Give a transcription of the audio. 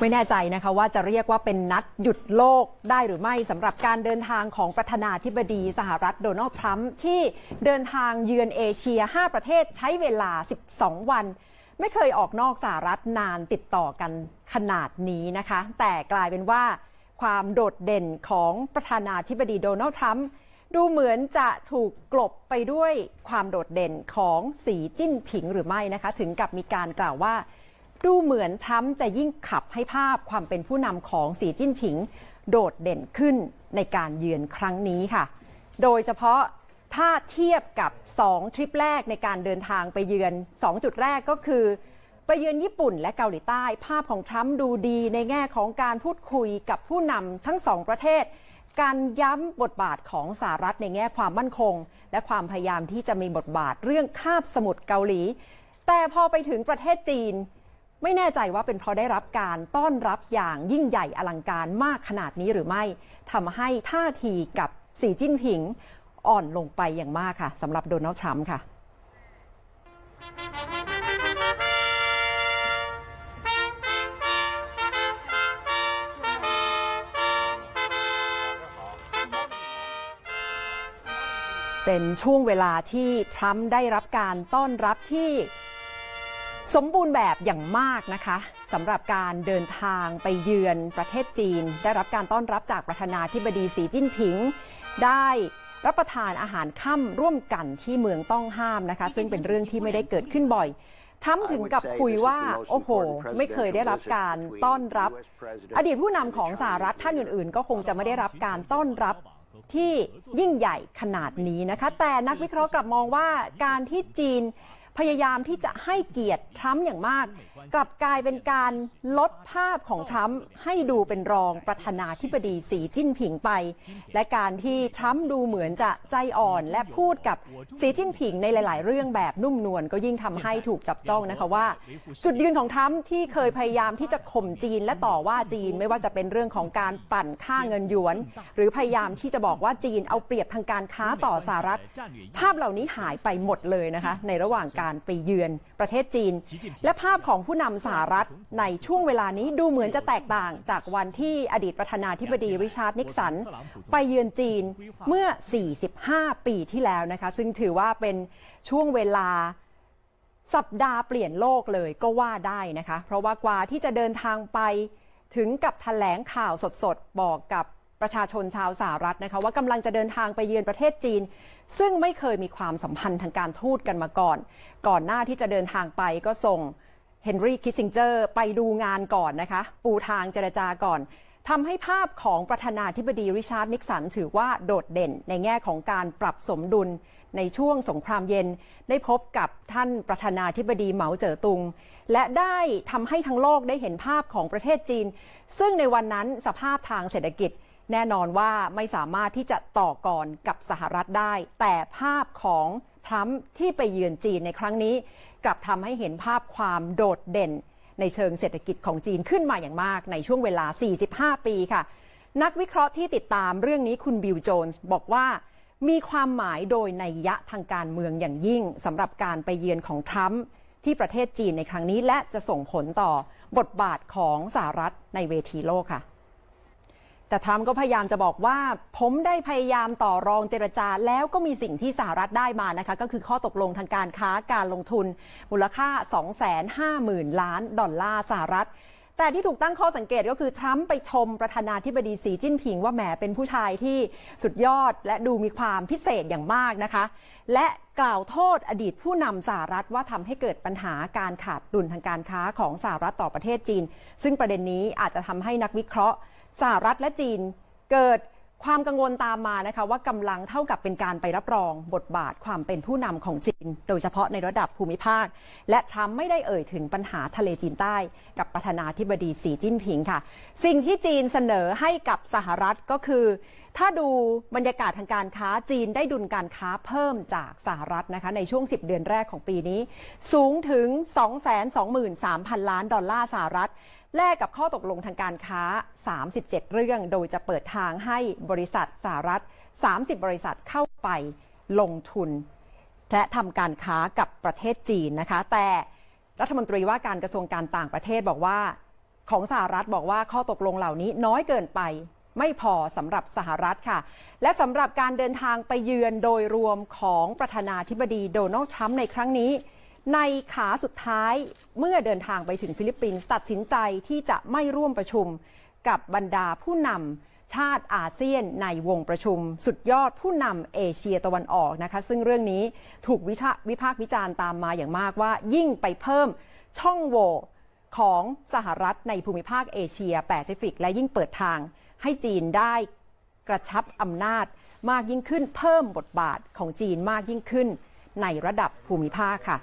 ไม่แน่ใจนะคะว่าจะเรียกว่าเป็นนัดหยุดโลกได้หรือไม่สำหรับการเดินทางของประธานาธิบดีสหรัฐโดนัลด์ทรัมป์ที่เดินทางเยือนเอเชีย5ประเทศใช้เวลา12วันไม่เคยออกนอกสหรัฐนานติดต่อกันขนาดนี้นะคะแต่กลายเป็นว่าความโดดเด่นของประธานาธิบดีโดนัลด์ทรัมป์ดูเหมือนจะถูกกลบไปด้วยความโดดเด่นของสีจิ้นผิงหรือไม่นะคะถึงกับมีการกล่าวว่าดูเหมือนทรัมป์จะยิ่งขับให้ภาพความเป็นผู้นำของสีจิ้นผิงโดดเด่นขึ้นในการเยือนครั้งนี้ค่ะโดยเฉพาะถ้าเทียบกับ2ทริปแรกในการเดินทางไปเยือน2จุดแรกก็คือไปเยือนญี่ปุ่นและเกาหลีใต้ภาพของทรัมป์ดูดีในแง่ของการพูดคุยกับผู้นำทั้ง2ประเทศการย้ำบทบาทของสหรัฐในแง่ความมั่นคงและความพยายามที่จะมีบทบาทเรื่องคาบสมุทรเกาหลีแต่พอไปถึงประเทศจีนไม่แน่ใจว่าเป็นเพราะได้รับการต้อนรับอย่างยิ่งใหญ่อลังการมากขนาดนี้หรือไม่ทำให้ท่าทีกับสีจิ้นผิงอ่อนลงไปอย่างมากค่ะสำหรับโดนัลด์ทรัมป์ค่ะเป็นช่วงเวลาที่ทรัมป์ได้รับการต้อนรับที่สมบูรณ์แบบอย่างมากนะคะสำหรับการเดินทางไปเยือนประเทศจีนได้รับการต้อนรับจากประธานาธิบดีสีจิ้นผิงได้รับประทานอาหารค่ำร่วมกันที่เมืองต้องห้ามนะคะซึ่งเป็นเรื่องที่ไม่ได้เกิดขึ้นบ่อยทรัมป์ถึงกับคุยว่าโอ้โหไม่เคยได้รับการต้อนรับอดีตผู้นำของสหรัฐท่านอื่นๆก็คงจะไม่ได้รับการต้อนรับที่ยิ่งใหญ่ขนาดนี้นะคะแต่นักวิเคราะห์กลับมองว่าการที่จีนพยายามที่จะให้เกียรติทรัมป์อย่างมากกลับกลายเป็นการลดภาพของทรัมป์ให้ดูเป็นรองประธานาธิบดีสีจิ้นผิงไปและการที่ทรัมป์ดูเหมือนจะใจอ่อนและพูดกับสีจิ้นผิงในหลายๆเรื่องแบบนุ่มนวลก็ยิ่งทำให้ถูกจับจ้องนะคะว่าจุดยืนของทรัมป์ที่เคยพยายามที่จะข่มจีนและต่อว่าจีนไม่ว่าจะเป็นเรื่องของการปั่นค่าเงินหยวนหรือพยายามที่จะบอกว่าจีนเอาเปรียบทางการค้าต่อสหรัฐภาพเหล่านี้หายไปหมดเลยนะคะในระหว่างการไปเยือนประเทศจีนและภาพของผู้นำสหรัฐในช่วงเวลานี้ดูเหมือนจะแตกต่างจากวันที่อดีตประธานาธิบดีริชาร์ดนิกสันไปเยือนจีนเมื่อ45ปีที่แล้วนะคะซึ่งถือว่าเป็นช่วงเวลาสัปดาห์เปลี่ยนโลกเลยก็ว่าได้นะคะเพราะว่ากว่าที่จะเดินทางไปถึงกับแถลงข่าวสดๆบอกกับประชาชนชาวสหรัฐนะคะว่ากำลังจะเดินทางไปเยือนประเทศจีนซึ่งไม่เคยมีความสัมพันธ์ทางการทูตกันมาก่อนหน้าที่จะเดินทางไปก็ส่งเฮนรี่คิสซิงเจอร์ไปดูงานก่อนนะคะปูทางเจรจาก่อนทำให้ภาพของประธานาธิบดีริชาร์ดนิกสันถือว่าโดดเด่นในแง่ของการปรับสมดุลในช่วงสงครามเย็นได้พบกับท่านประธานาธิบดีเหมาเจ๋อตุงและได้ทำให้ทั้งโลกได้เห็นภาพของประเทศจีนซึ่งในวันนั้นสภาพทางเศรษฐกิจแน่นอนว่าไม่สามารถที่จะต่อกรกับสหรัฐได้แต่ภาพของทรัมป์ที่ไปเยือนจีนในครั้งนี้กลับทำให้เห็นภาพความโดดเด่นในเชิงเศรษฐกิจของจีนขึ้นมาอย่างมากในช่วงเวลา45ปีค่ะนักวิเคราะห์ที่ติดตามเรื่องนี้คุณบิลโจนส์บอกว่ามีความหมายโดยนัยยะทางการเมืองอย่างยิ่งสำหรับการไปเยือนของทรัมป์ที่ประเทศจีนในครั้งนี้และจะส่งผลต่อบทบาทของสหรัฐในเวทีโลกค่ะแต่ทรัมป์ก็พยายามจะบอกว่าผมได้พยายามต่อรองเจรจาแล้วก็มีสิ่งที่สหรัฐได้มานะคะก็คือข้อตกลงทางการค้าการลงทุนมูลค่า 250,000 ล้านดอลลาร์สหรัฐแต่ที่ถูกตั้งข้อสังเกตก็คือทรัมป์ไปชมประธานาธิบดีสีจิ้นผิงว่าแหมเป็นผู้ชายที่สุดยอดและดูมีความพิเศษอย่างมากนะคะและกล่าวโทษอดีตผู้นำสหรัฐว่าทำให้เกิดปัญหาการขาดดุลทางการค้าของสหรัฐต่อประเทศจีนซึ่งประเด็นนี้อาจจะทำให้นักวิเคราะห์สหรัฐและจีนเกิดความกังวลตามมานะคะว่ากำลังเท่ากับเป็นการไปรับรองบทบาทความเป็นผู้นำของจีนโดยเฉพาะในระดับภูมิภาคและทรัมป์ไม่ได้เอ่ยถึงปัญหาทะเลจีนใต้กับประธานาธิบดีสีจิ้นผิงค่ะสิ่งที่จีนเสนอให้กับสหรัฐก็คือถ้าดูบรรยากาศทางการค้าจีนได้ดุลการค้าเพิ่มจากสหรัฐนะคะในช่วง10 เดือนแรกของปีนี้สูงถึง 223,000 ล้านดอลลาร์สหรัฐแลกกับข้อตกลงทางการค้า37เรื่องโดยจะเปิดทางให้บริษัทสหรัฐ30บริษัทเข้าไปลงทุนและทำการค้ากับประเทศจีนนะคะแต่รัฐมนตรีว่าการกระทรวงการต่างประเทศบอกว่า ของสหรัฐบอกว่าข้อตกลงเหล่านี้น้อยเกินไปไม่พอสำหรับสหรัฐค่ะและสำหรับการเดินทางไปเยือนโดยรวมของประธานาธิบดีโดนัลด์ทรัมป์ในครั้งนี้ในขาสุดท้ายเมื่อเดินทางไปถึงฟิลิปปินส์ตัดสินใจที่จะไม่ร่วมประชุมกับบรรดาผู้นำชาติอาเซียนในวงประชุมสุดยอดผู้นำเอเชียตะวันออกนะคะซึ่งเรื่องนี้ถูกวิพากษ์วิจารณ์ตามมาอย่างมากว่ายิ่งไปเพิ่มช่องโหว่ของสหรัฐในภูมิภาคเอเชียแปซิฟิกและยิ่งเปิดทางให้จีนได้กระชับอำนาจมากยิ่งขึ้นเพิ่มบทบาทของจีนมากยิ่งขึ้นในระดับภูมิภาคค่ะ